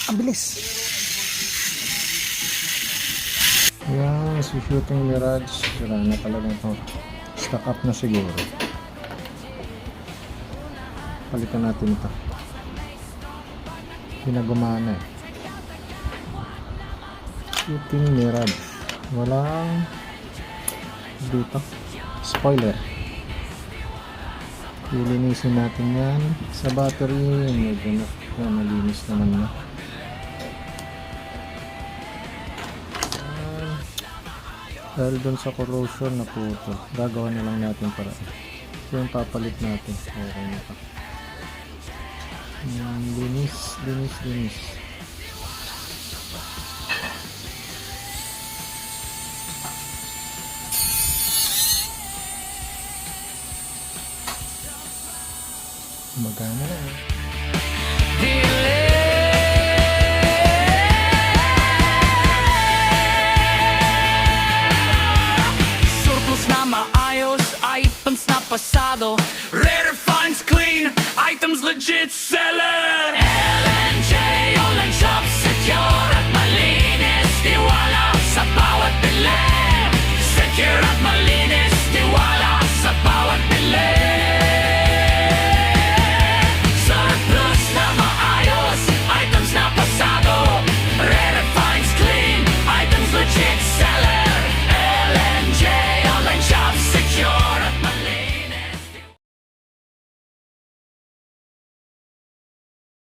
Ang bilis. Yan, si Shooting Mirage. Sira na talaga ito. Stock up na siguro. Palitan natin ito. Pinagumana eh. Shooting Mirage. Walang dito. Spoiler. Lilinisin natin yan. Sa battery, medyo na malinis naman na. Dahil dun sa corrosion na puto, gagawa na lang natin para ito yung papalit natin. Okay na pa. Linis. Magana na eh. Surplus na maayos, items na pasado. Rare finds clean, items legit seller.